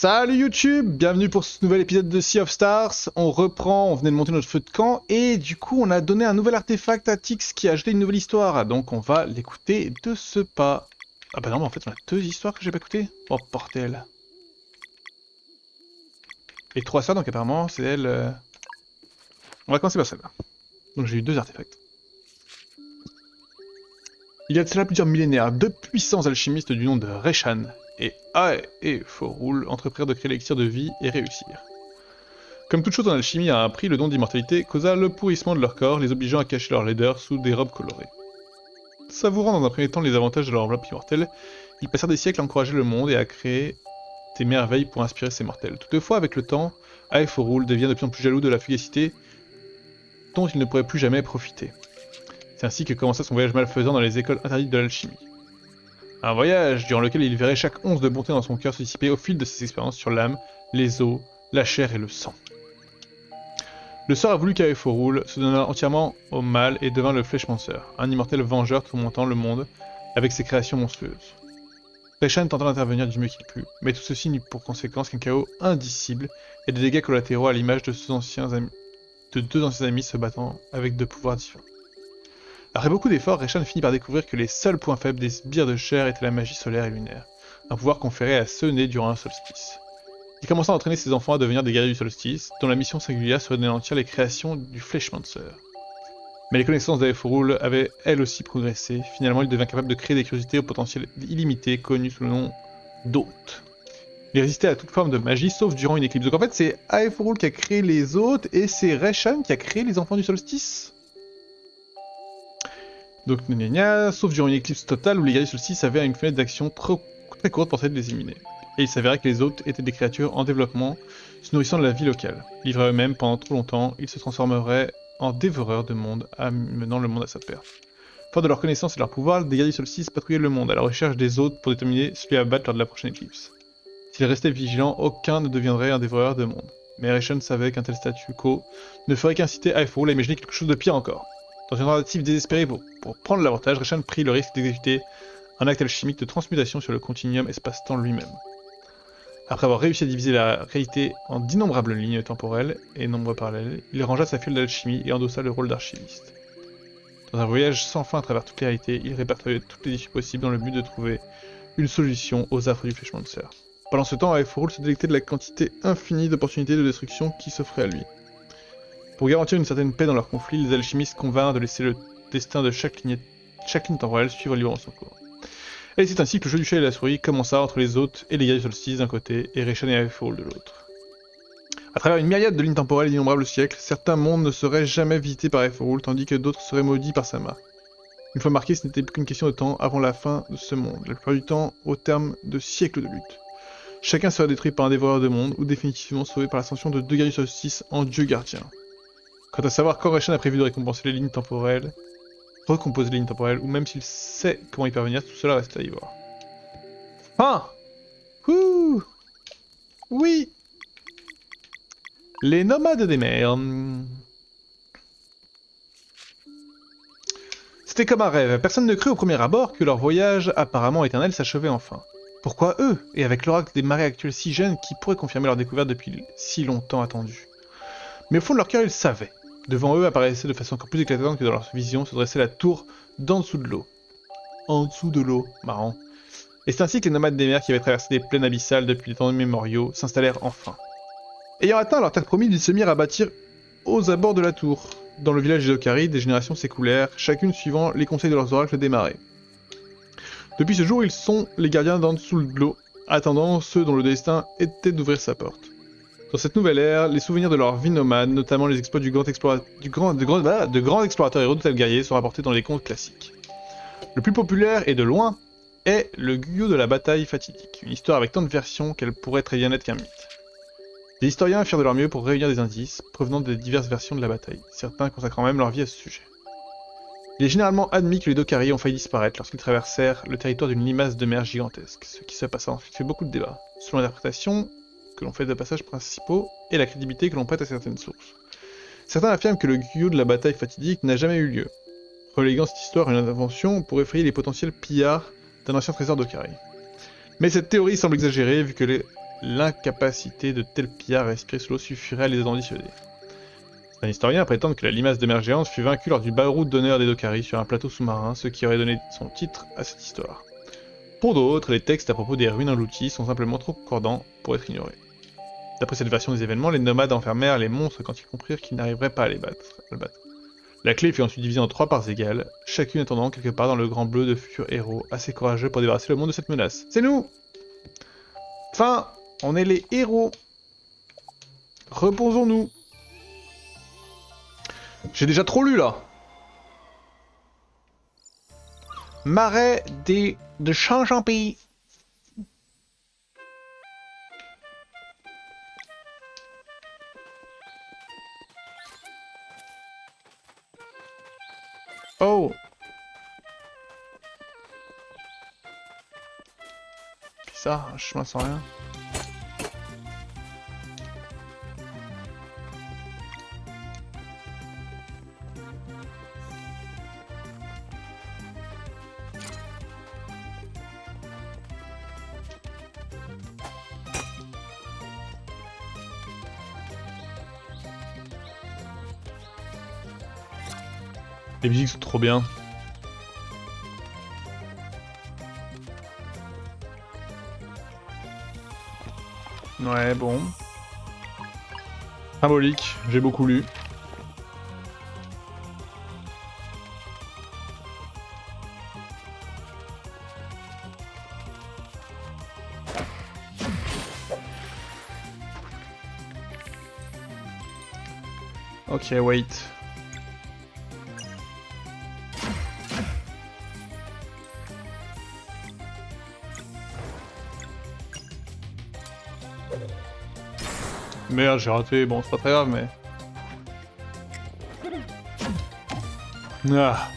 Salut YouTube, bienvenue pour ce nouvel épisode de Sea of Stars. On reprend, on venait de monter notre feu de camp et du coup on a donné un nouvel artefact à Tix qui a ajouté une nouvelle histoire. Donc on va l'écouter de ce pas. Ah bah non mais en fait on a deux histoires que j'ai pas écoutées. Oh bordel. Et trois sœurs donc apparemment c'est elle... On va commencer par celle-là. Donc j'ai eu deux artefacts. Il y a de cela plusieurs millénaires, deux puissants alchimistes du nom de Reshan et Ae et Forul entreprirent de créer l'élixir de vie et réussir. Comme toute chose en alchimie a un prix, le don d'immortalité causa le pourrissement de leur corps, les obligeant à cacher leur laideur sous des robes colorées. Savourant dans un premier temps les avantages de leur enveloppe immortelle, ils passèrent des siècles à encourager le monde et à créer des merveilles pour inspirer ces mortels. Toutefois, avec le temps, Ae Forul devient de plus en plus jaloux de la fugacité dont il ne pourrait plus jamais profiter. C'est ainsi que commença son voyage malfaisant dans les écoles interdites de l'alchimie. Un voyage durant lequel il verrait chaque once de bonté dans son cœur se dissiper au fil de ses expériences sur l'âme, les os, la chair et le sang. Le sort a voulu qu'Ae Forul se donna entièrement au mal et devint le Fleshmancer, un immortel vengeur tourmentant le monde avec ses créations monstrueuses. Reshan tenta d'intervenir du mieux qu'il put, mais tout ceci n'eut pour conséquence qu'un chaos indicible et des dégâts collatéraux à l'image de deux anciens amis se battant avec deux pouvoirs différents. Après beaucoup d'efforts, Reshan finit par découvrir que les seuls points faibles des sbires de chair étaient la magie solaire et lunaire, un pouvoir conféré à ceux nés durant un solstice. Il commença à entraîner ses enfants à devenir des guerriers du solstice, dont la mission singulière serait d'anéantir les créations du Fleshmancer. Mais les connaissances d'Ae Forul avaient elles aussi progressé, finalement il devint capable de créer des curiosités au potentiel illimité connues sous le nom d'hôtes. Il résistait à toute forme de magie, sauf durant une éclipse. Donc en fait c'est Ae Forul qui a créé les hôtes et c'est Reshan qui a créé les enfants du solstice. Donc sauf durant une éclipse totale où les guerriers du solstice avaient une fenêtre d'action très courte pour tenter de les éliminer. Et il s'avérait que les hôtes étaient des créatures en développement, se nourrissant de la vie locale. Livrés à eux-mêmes pendant trop longtemps, ils se transformeraient en dévoreurs de monde, amenant le monde à sa perte. Fort de leur connaissance et de leur pouvoir, les guerriers du solstice patrouillaient le monde à la recherche des hôtes pour déterminer celui à battre lors de la prochaine éclipse. S'ils restaient vigilants, aucun ne deviendrait un dévoreur de monde. Mais Reshan savait qu'un tel statu quo ne ferait qu'inciter Ae Forul à imaginer quelque chose de pire encore. Dans une tentative désespérée pour prendre l'avantage, Reshan prit le risque d'exécuter un acte alchimique de transmutation sur le continuum espace-temps lui-même. Après avoir réussi à diviser la réalité en d'innombrables lignes temporelles et nombres parallèles, il rangea sa fiole d'alchimie et endossa le rôle d'archiviste. Dans un voyage sans fin à travers toute la réalité, il répertoriait toutes les issues possibles dans le but de trouver une solution aux affres du Fleshmancer. Pendant ce temps, Ae Forul se délectait de la quantité infinie d'opportunités de destruction qui s'offraient à lui. Pour garantir une certaine paix dans leur conflit, les alchimistes convinrent de laisser le destin de chaque ligne temporelle suivre librement son cours. Et c'est ainsi que le jeu du chat et de la souris commença entre les hôtes et les guerriers du solstice d'un côté, et Reshan et Ae Forul de l'autre. À travers une myriade de lignes temporelles et d'innombrables siècles, certains mondes ne seraient jamais visités par Ae Forul, tandis que d'autres seraient maudits par sa marque. Une fois marqué, ce n'était plus qu'une question de temps avant la fin de ce monde, la plupart du temps au terme de siècles de lutte. Chacun serait détruit par un dévoreur de monde, ou définitivement sauvé par l'ascension de deux guerriers du solstice en dieu gardien. Quant à savoir quand Reshan a prévu de recomposer les lignes temporelles, ou même s'il sait comment y parvenir, tout cela reste à y voir. Ah! Ouh! Oui! Les nomades des mers. C'était comme un rêve. Personne ne crut au premier abord que leur voyage apparemment éternel s'achevait enfin. Pourquoi eux? Et avec l'oracle des marées actuelles si jeunes qui pourrait confirmer leur découverte depuis si longtemps attendue. Mais au fond de leur cœur, ils savaient. Devant eux apparaissait de façon encore plus éclatante que dans leur vision se dressait la tour d'en dessous de l'eau. En dessous de l'eau, marrant. Et c'est ainsi que les nomades des mers qui avaient traversé des plaines abyssales depuis les temps mémoriaux s'installèrent enfin. Ayant atteint leur terre promise, ils se mirent à bâtir aux abords de la tour. Dans le village des Okari, des générations s'écoulèrent, chacune suivant les conseils de leurs oracles des marées. Depuis ce jour, ils sont les gardiens d'en dessous de l'eau, attendant ceux dont le destin était d'ouvrir sa porte. Dans cette nouvelle ère, les souvenirs de leur vie nomade, notamment les exploits de grands explorateurs et redoutables guerriers, sont rapportés dans les contes classiques. Le plus populaire, et de loin, est le Guyo de la bataille fatidique, une histoire avec tant de versions qu'elle pourrait très bien être qu'un mythe. Les historiens firent de leur mieux pour réunir des indices provenant des diverses versions de la bataille, certains consacrant même leur vie à ce sujet. Il est généralement admis que les Dokari ont failli disparaître lorsqu'ils traversèrent le territoire d'une limace de mer gigantesque, ce qui se passa ensuite fait beaucoup de débats, selon l'interprétation que l'on fait des passages principaux et la crédibilité que l'on prête à certaines sources. Certains affirment que le Guyo de la bataille fatidique n'a jamais eu lieu, reléguant cette histoire à une invention pour effrayer les potentiels pillards d'un ancien trésor d'Okari. Mais cette théorie semble exagérée vu que l'incapacité de tels pillards à respirer sous l'eau suffirait à les dissuader. Un historien prétend que la limace de mer géante fut vaincue lors du bal d'honneur des Dokari sur un plateau sous-marin, ce qui aurait donné son titre à cette histoire. Pour d'autres, les textes à propos des ruines englouties sont simplement trop concordants pour être ignorés. D'après cette version des événements, les nomades enfermèrent les monstres quand ils comprirent qu'ils n'arriveraient pas à les battre. La clé fut ensuite divisée en 3 parts égales, chacune attendant quelque part dans le grand bleu de futurs héros, assez courageux pour débarrasser le monde de cette menace. C'est nous! Enfin, on est les héros. Reposons-nous. J'ai déjà trop lu là. Marais de Champchampy. Oh. Bizarre, un chemin sans rien. Les musiques sont trop bien. Ouais, bon. Symbolique, j'ai beaucoup lu. Ok, wait. Merde, j'ai raté. Bon, c'est pas très grave, mais... Ah.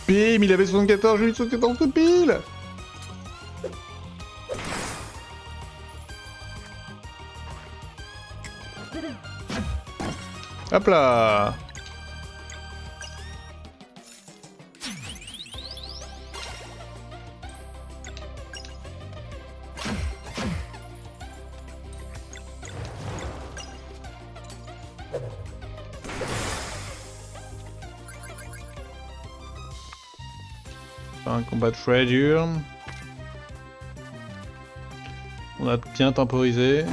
Bim, il avait 74, j'ai eu 74 de pile. Hop là. Un combat très dur. On a bien temporisé.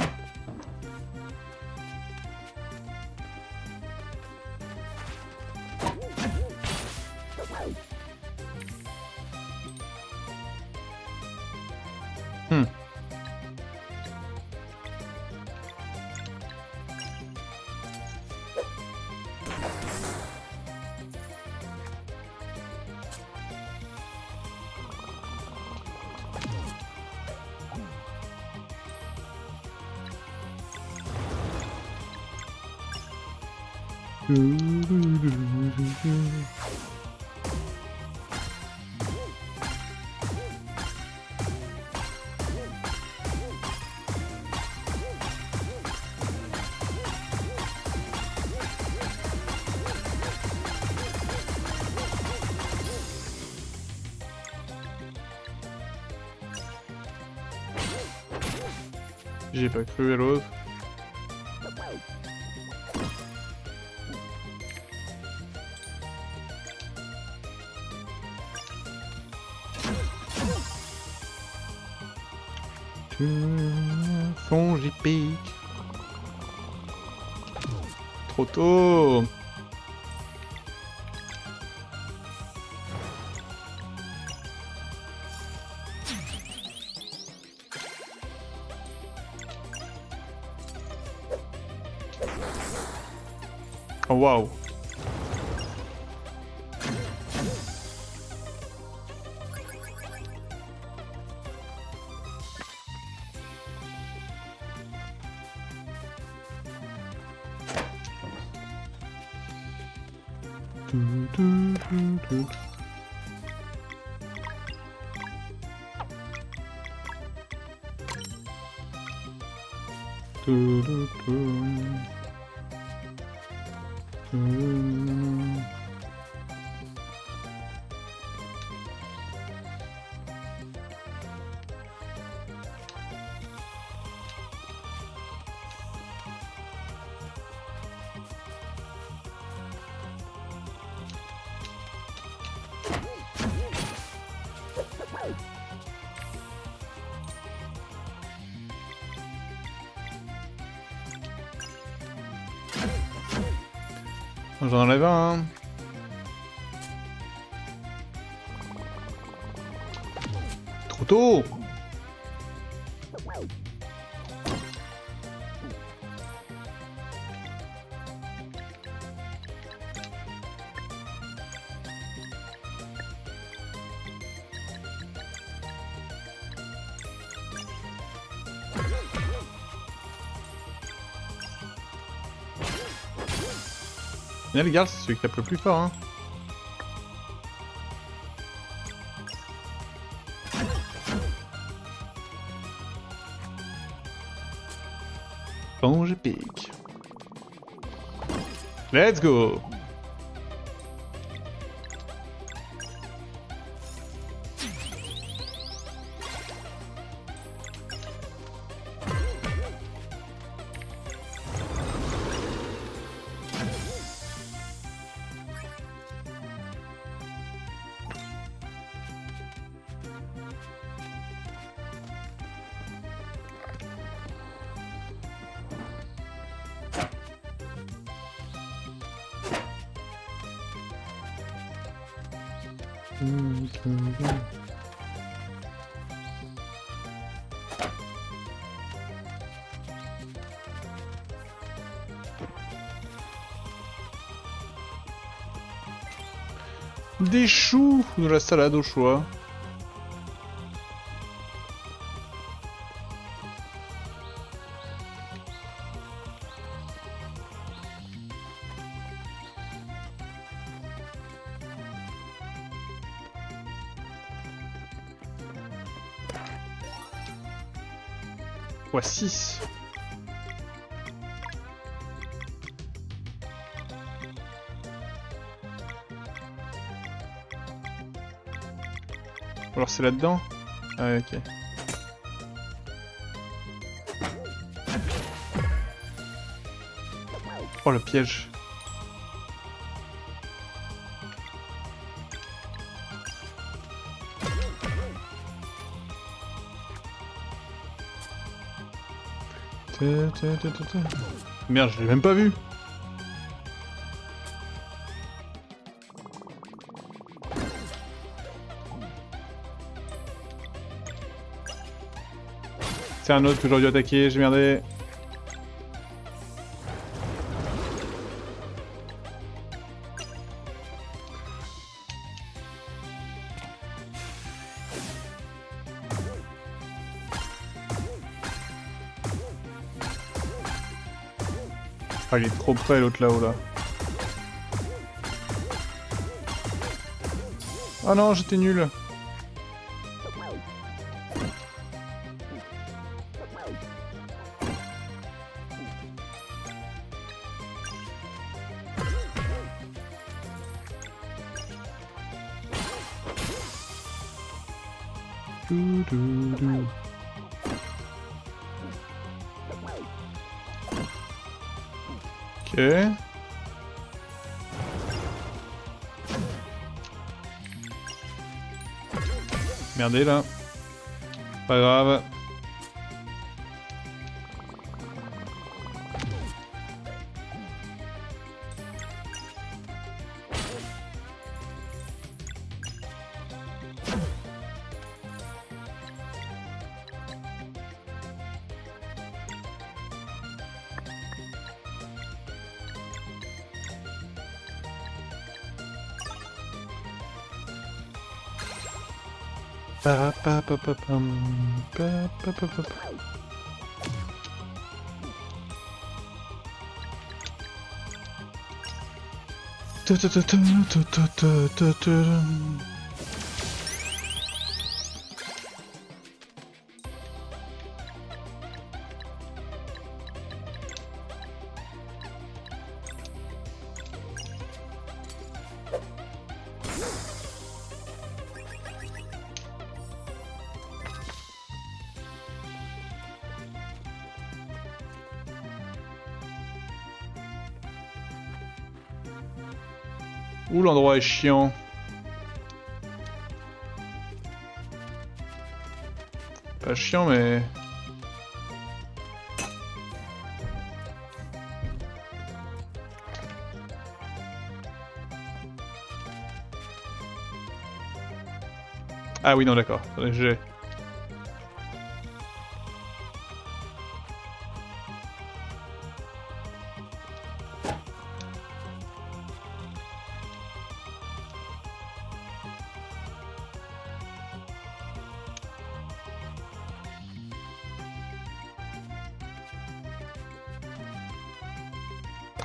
J'ai pas cru à l'autre. Son j'y pique. Trop tôt. Oh waouh. J'en enlève un. Trop tôt. Bien les gars, c'est celui qui tape le plus fort hein. Bon, je pique. Let's go. Des choux ou de la salade au choix. Fois 6. Alors c'est là-dedans? Ah ouais, ok. Oh le piège. Merde, je l'ai même pas vu. C'est un autre que j'aurais dû attaquer, j'ai merdé. Ah, il est trop près l'autre là-haut là. Oh non, j'étais nul. Ok. Merdé là. Pas grave. Ouh, l'endroit est chiant. Pas chiant, mais... Ah oui, non, d'accord. Attendez, j'ai...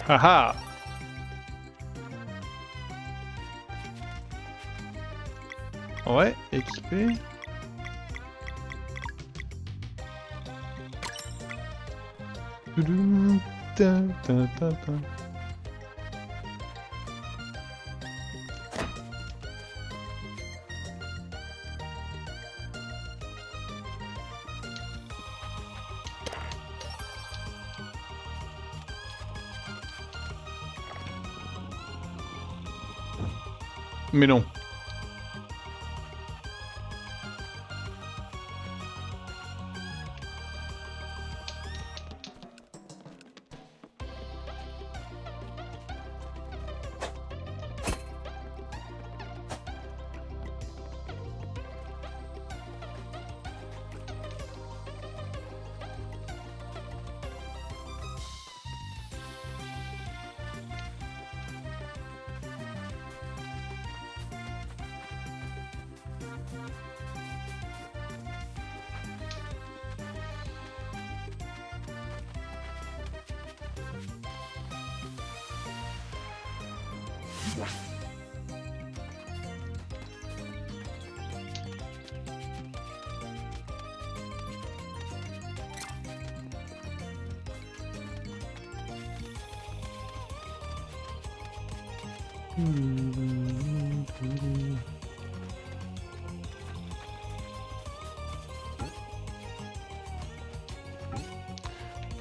Haha! Ouais, équipé. Toudoum, ta, ta, ta, ta. Mais non.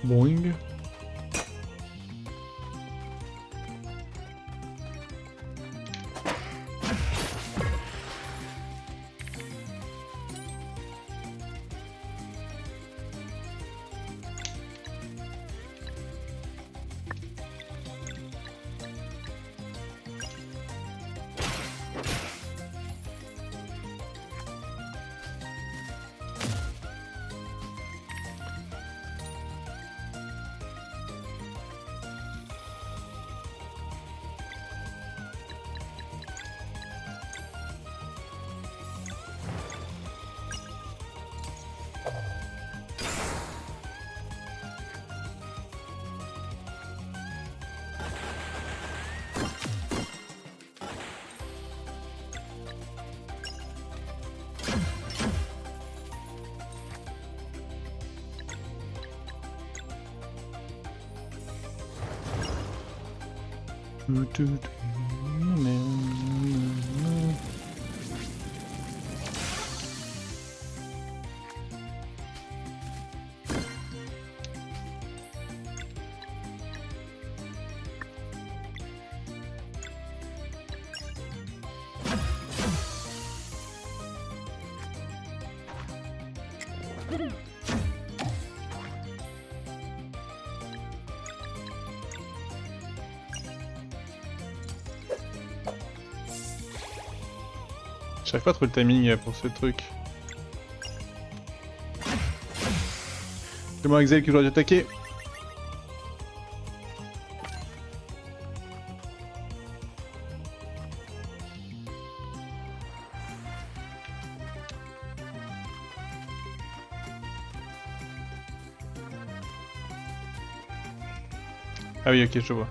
Boing. J'arrive pas à trouver le timing pour ce truc. C'est moi Axel qui dois attaquer. Ah oui, ok, je vois.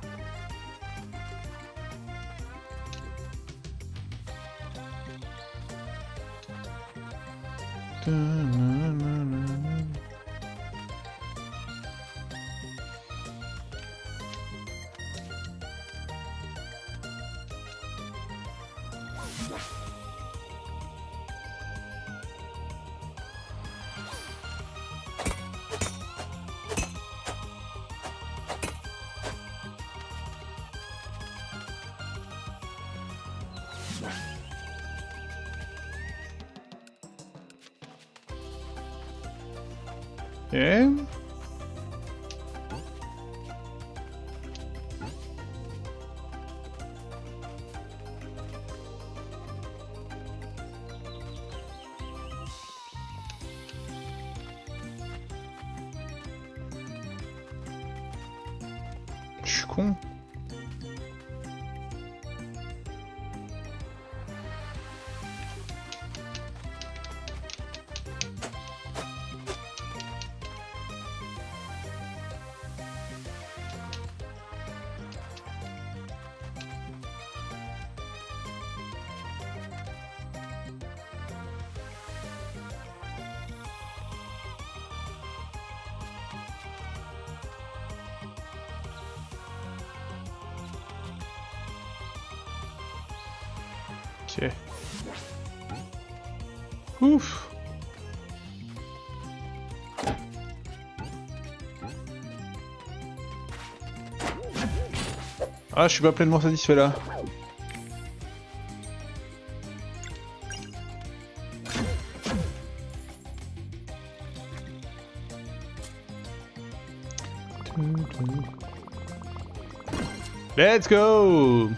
Ok. Je suis con. Ok. Ouf. Ah, je suis pas pleinement satisfait là. Let's go!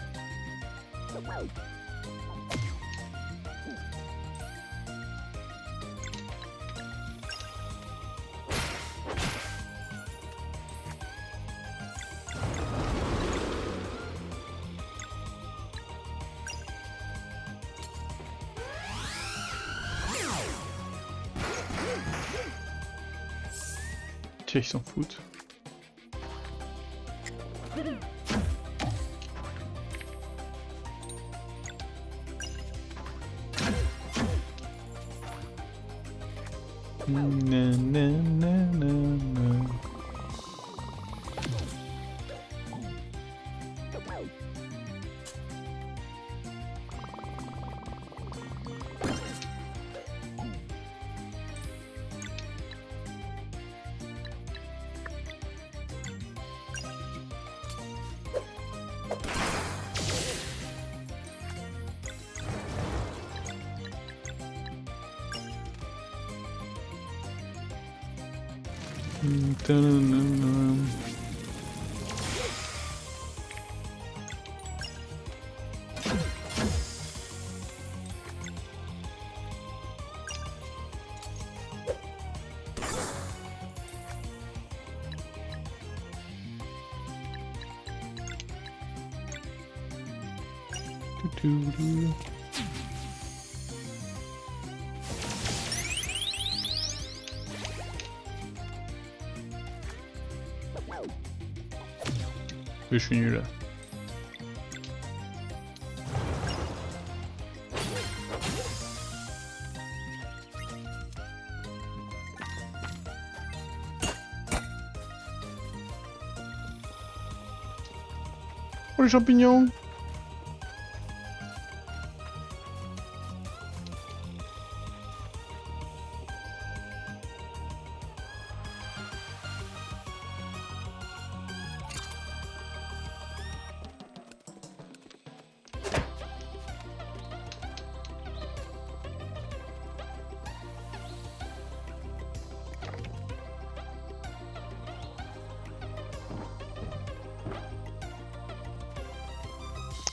Tiens, ils s'en foutent. Je suis nul. Oh les champignons!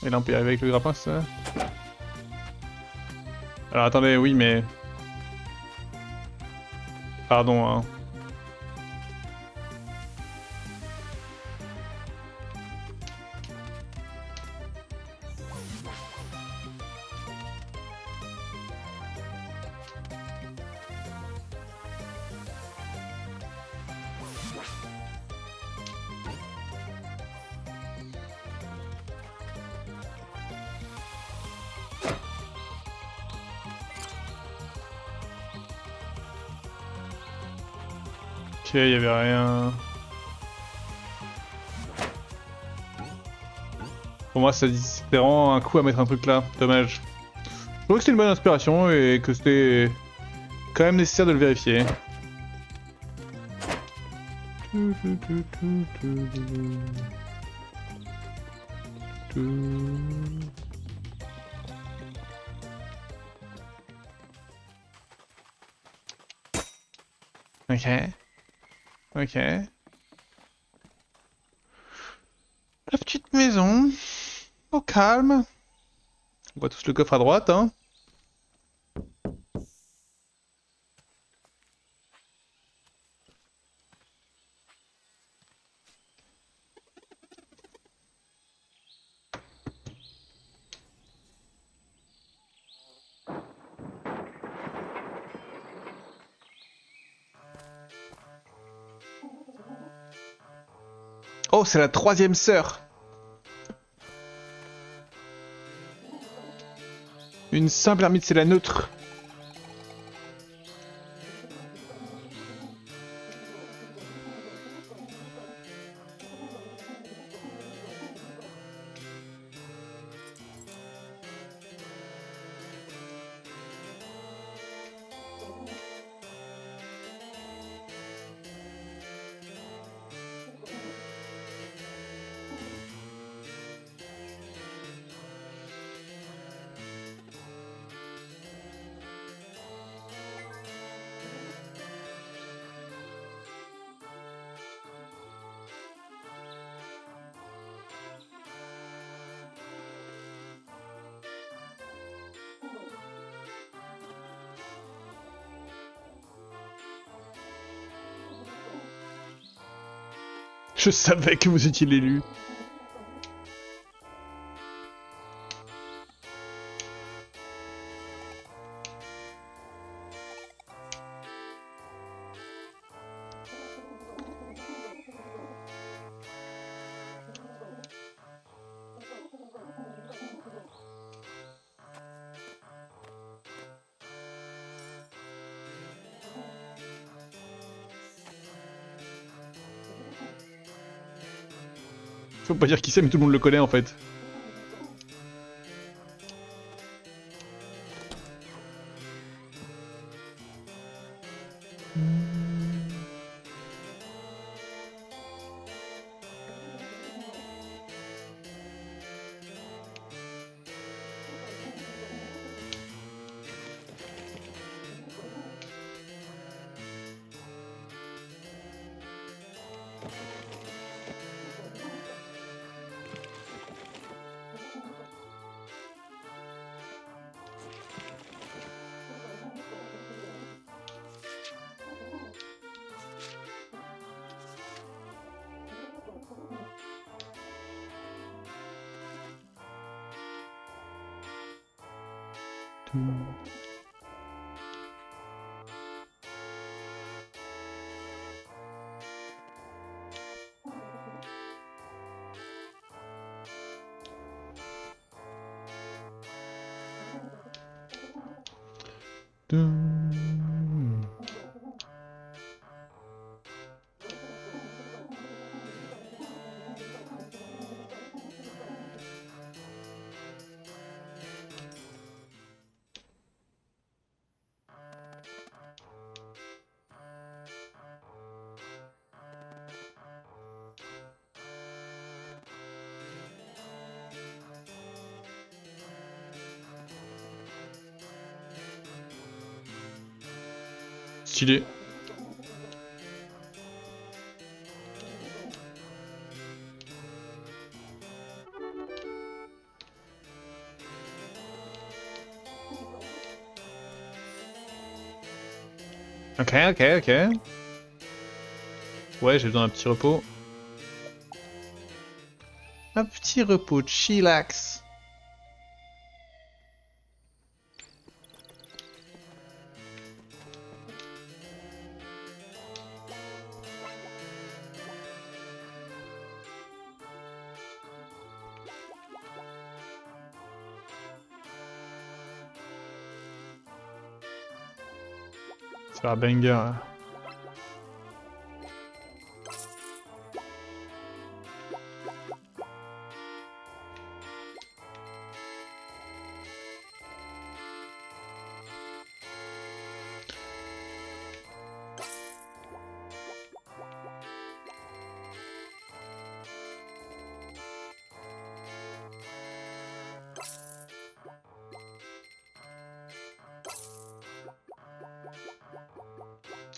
Et là on peut y arriver avec le grappin, c'est ça? Alors attendez, oui mais... Pardon hein. Ok, il y avait rien. Pour moi, c'était vraiment un coup à mettre un truc là. Dommage. Je trouvais que c'était une bonne inspiration et que c'était quand même nécessaire de le vérifier. Ok. Ok. La petite maison. Au calme. On voit tous le coffre à droite, hein. Oh, c'est la troisième sœur. Une simple ermite, c'est la neutre. Je savais que vous étiez l'élu. Faut pas dire qui c'est, mais tout le monde le connaît en fait. Stylé. Ok, ok, ok. Ouais, j'ai besoin d'un petit repos. Un petit repos, chillax. C'est un banger. Là.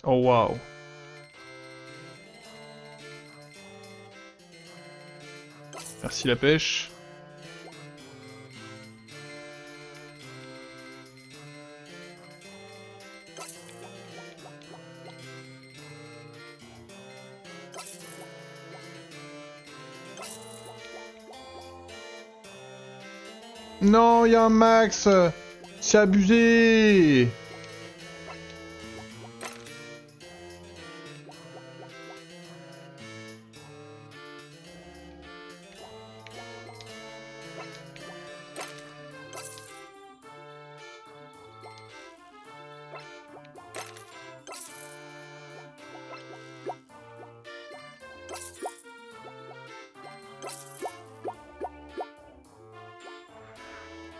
Oh waouh. Merci la pêche. Non, il y a un max. C'est abusé.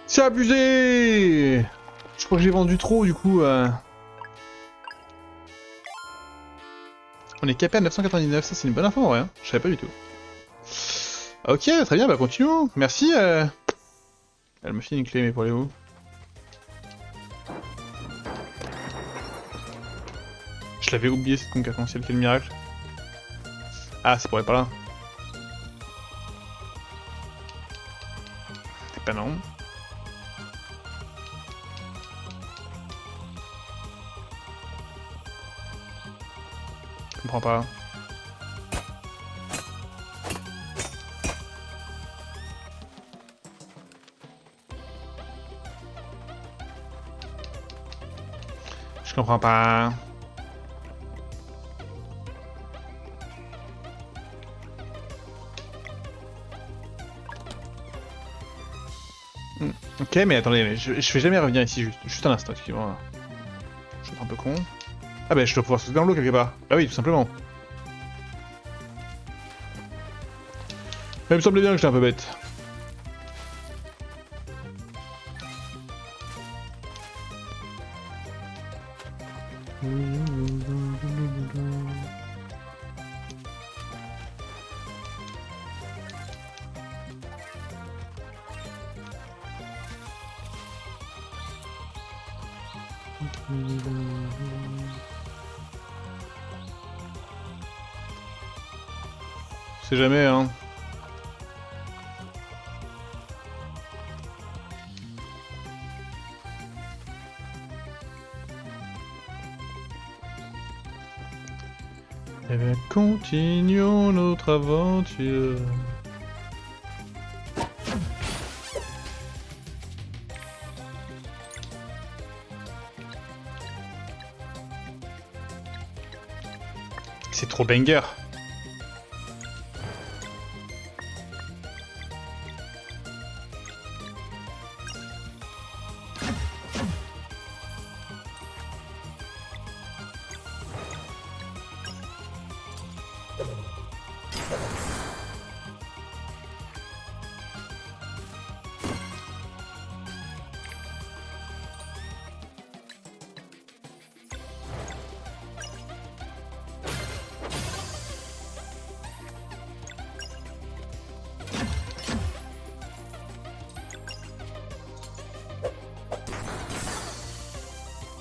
C'est abusé. Je crois que j'ai vendu trop du coup. On est capé à 999, ça c'est une bonne info en vrai, hein. Je savais pas du tout. Ok, très bien, bah continuons. Merci. Elle me file une clé, mais pour aller où? Je l'avais oublié cette conquête arc-en-ciel, quel miracle. Ah, ça pourrait pas là. C'est pas non. Je comprends pas. Je comprends pas. Ok, mais attendez, mais je vais jamais revenir ici, juste un instant, excusez-moi. Je suis un peu con. Ah bah je dois pouvoir sauter dans l'eau quelque part. Bah oui, tout simplement. Mais il me semblait bien que j'étais un peu bête. Je sais jamais, hein. Eh bien, continuons notre aventure. C'est trop banger.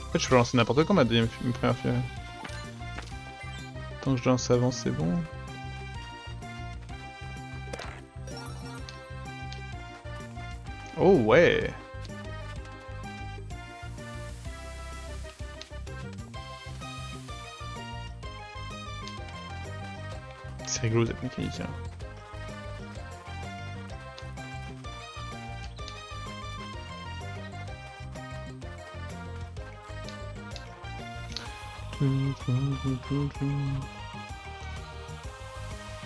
En fait, je peux lancer n'importe quand ma première furie. Tant que je lance avant, c'est bon. Oh ouais. C'est rigolo cette mécanique. Hein. J'ai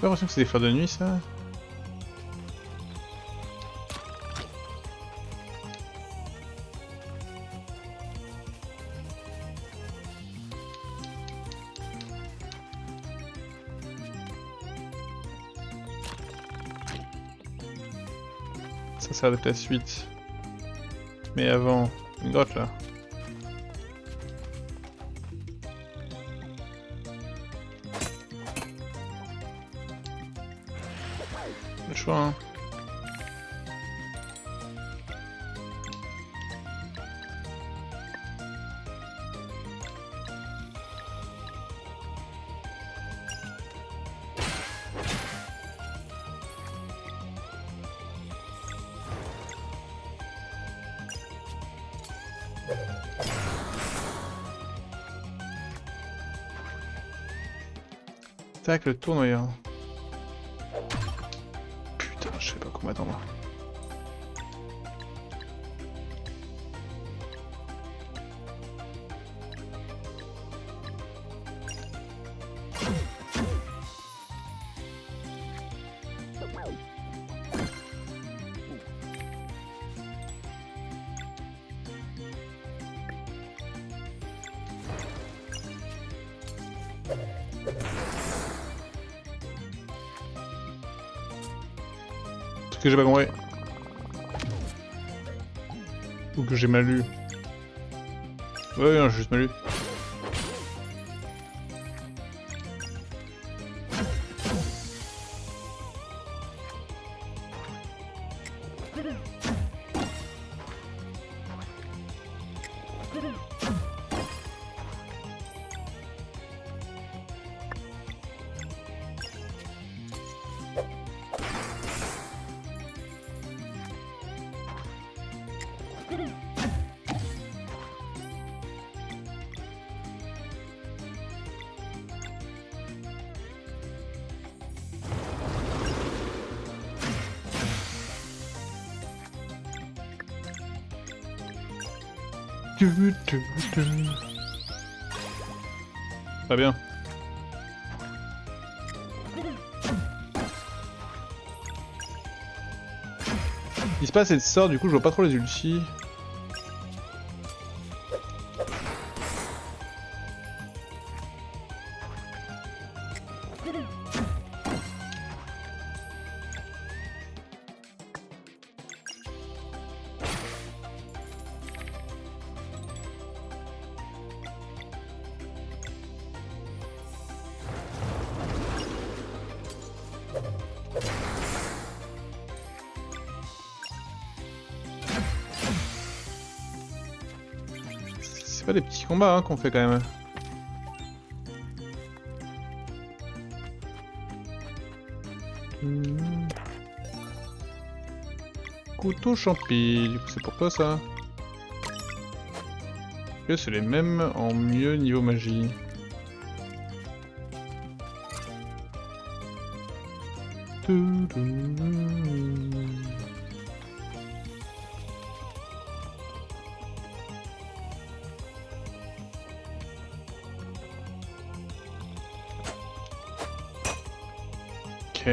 l'impression que c'est des fleurs de nuit ça. Ça sert d'être la suite. Mais avant, une grotte là. Le choix hein. Tac, le tournoyant. Putain, je sais pas comment m'attendre. Ce que j'ai pas compris. Ou que j'ai mal lu. Ouais, non, j'ai juste mal lu. Très bien. Il se passe cette sort, du coup je vois pas trop les ultis. C'est pas des petits combats hein, qu'on fait quand même. Couteau champi, du coup c'est pourquoi ça? Ok, c'est les mêmes en mieux niveau magie. Ok.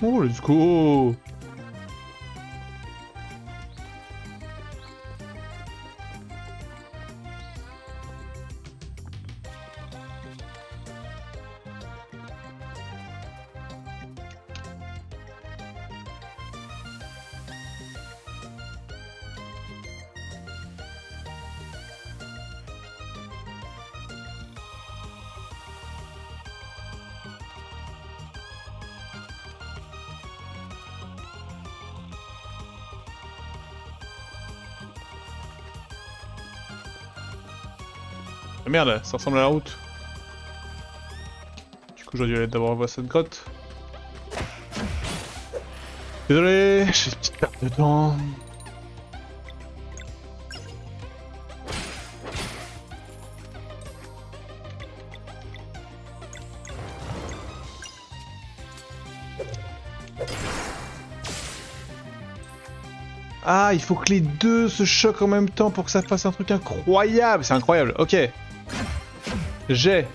Oh, let's go! Ah merde, ça ressemble à la route. Du coup j'aurais dû aller d'abord voir cette grotte. Désolé, j'ai une petite perte de temps. Ah, il faut que les deux se choquent en même temps pour que ça fasse un truc incroyable. C'est incroyable, ok. J'ai.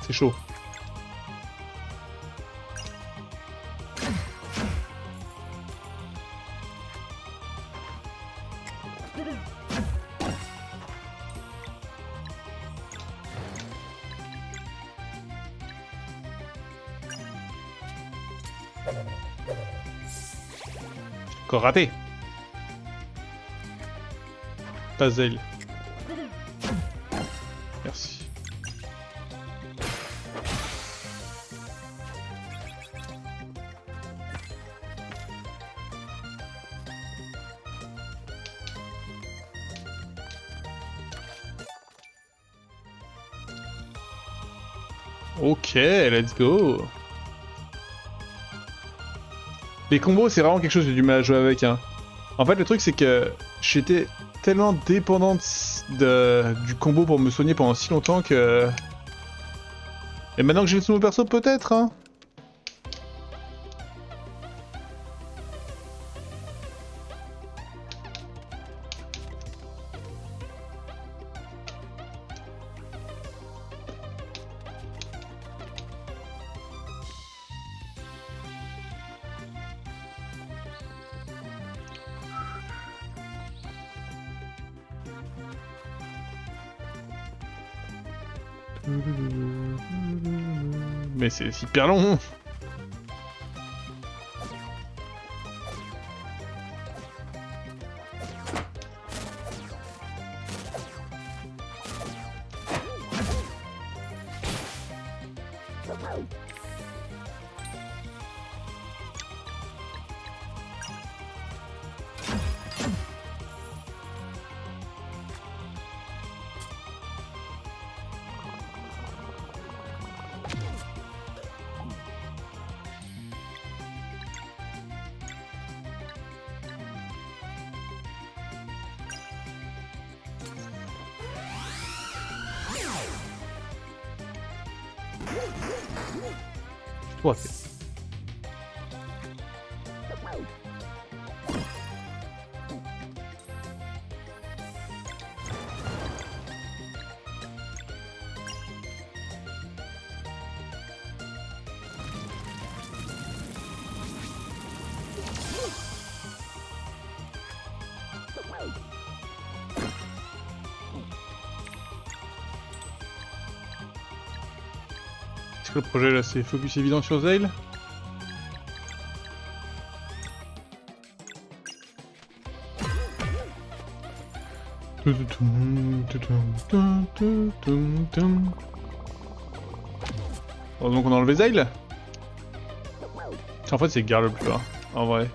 C'est chaud. Encore raté. Puzzle. Merci. Ok, let's go. Les combos, c'est vraiment quelque chose que j'ai du mal à jouer avec. Hein. En fait, le truc, c'est que j'étais tellement dépendant du combo pour me soigner pendant si longtemps que... Et maintenant que j'ai le nouveau perso, peut-être, hein. Mais c'est hyper long. Ouais. Est-ce que le projet là c'est focus évident sur Zale? Oh, donc on a enlevé Zale? En fait c'est Gar le plus bas, en vrai.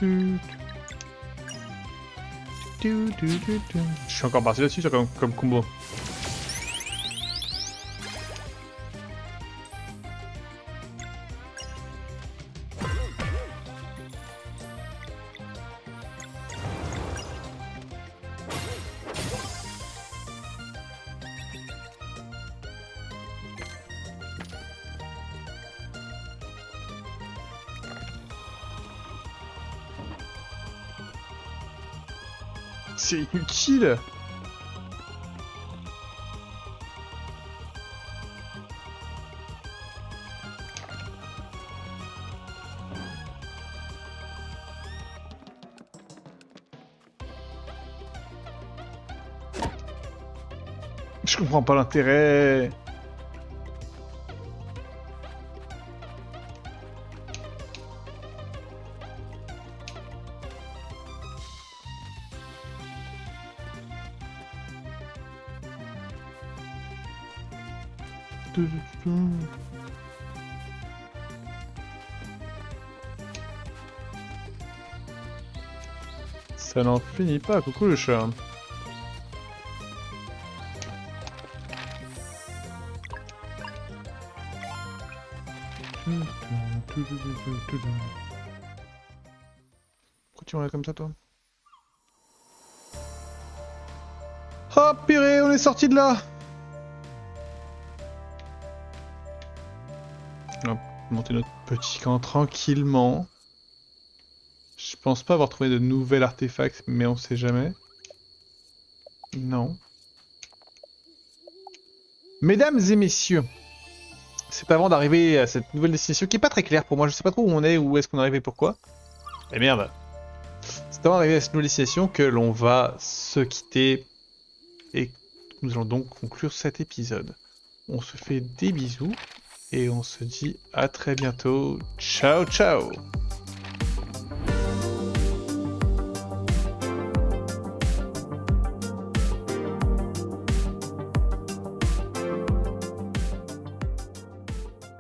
Je suis encore parti là-dessus comme combo. C'est inutile. Je comprends pas l'intérêt. Ça n'en finit pas, coucou le chat. Pourquoi tu m'en comme ça, toi? Oh purée, on est sorti de là! On va monter notre petit camp tranquillement. Je pense pas avoir trouvé de nouvel artefact, mais on sait jamais. Non. Mesdames et messieurs, c'est avant d'arriver à cette nouvelle destination qui est pas très claire pour moi. Je sais pas trop où on est, où est-ce qu'on arrive et pourquoi. Et merde. C'est avant d'arriver à cette nouvelle destination que l'on va se quitter et nous allons donc conclure cet épisode. On se fait des bisous et on se dit à très bientôt. Ciao ciao!